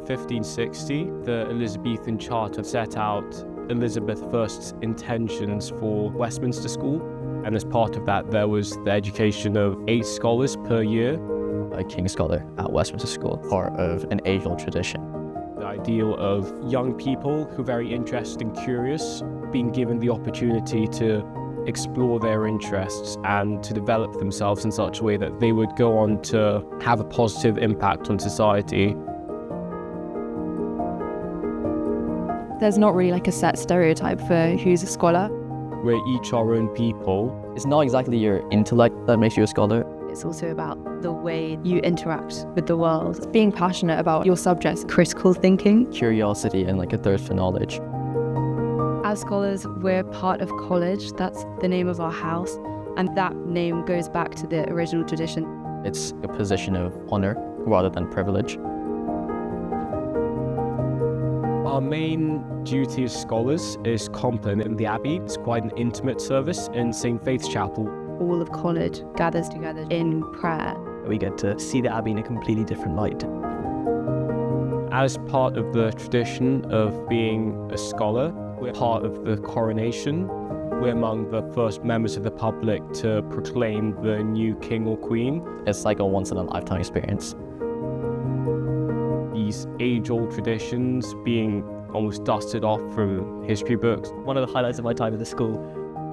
1560, the Elizabethan Charter set out Elizabeth I's intentions for Westminster School, and as part of that there was the education of 8 scholars per year. A King's Scholar at Westminster School, part of an age-old tradition. The ideal of young people who are very interested and curious being given the opportunity to explore their interests and to develop themselves in such a way that they would go on to have a positive impact on society. There's not really like a set stereotype for who's a scholar. We're each our own people. It's not exactly your intellect that makes you a scholar. It's also about the way you interact with the world. Being passionate about your subjects, critical thinking. Curiosity and like a thirst for knowledge. As scholars, we're part of college. That's the name of our house. And that name goes back to the original tradition. It's a position of honor rather than privilege. Our main duty as scholars is compline in the Abbey. It's quite an intimate service in St. Faith's Chapel. All of college gathers together in prayer. We get to see the Abbey in a completely different light. As part of the tradition of being a scholar, we're part of the coronation. We're among the first members of the public to proclaim the new king or queen. It's like a once-in-a-lifetime experience. These age-old traditions being almost dusted off from history books. One of the highlights of my time at the school.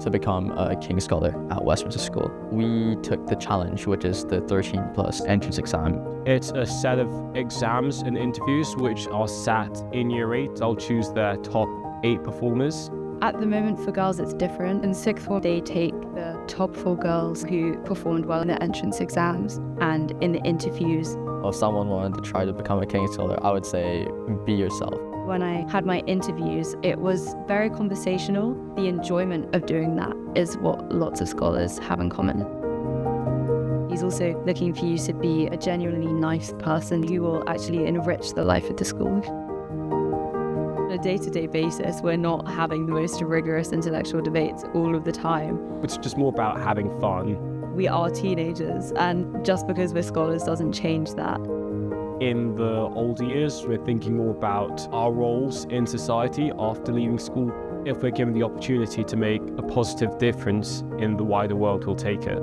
To become a King's Scholar at Westminster School, we took the challenge, which is the 13+ entrance exam. It's a set of exams and interviews which are sat in year 8. I'll choose their top 8 performers. At the moment for girls it's different. In 6th form they take the top 4 girls who performed well in the entrance exams, and in the interviews. If someone wanted to try to become a King's Scholar, I would say be yourself. When I had my interviews, it was very conversational. The enjoyment of doing that is what lots of scholars have in common. He's also looking for you to be a genuinely nice person who will actually enrich the life of the school. On a day-to-day basis, we're not having the most rigorous intellectual debates all of the time. It's just more about having fun. We are teenagers, and just because we're scholars doesn't change that. In the older years, we're thinking more about our roles in society after leaving school. If we're given the opportunity to make a positive difference in the wider world, we'll take it.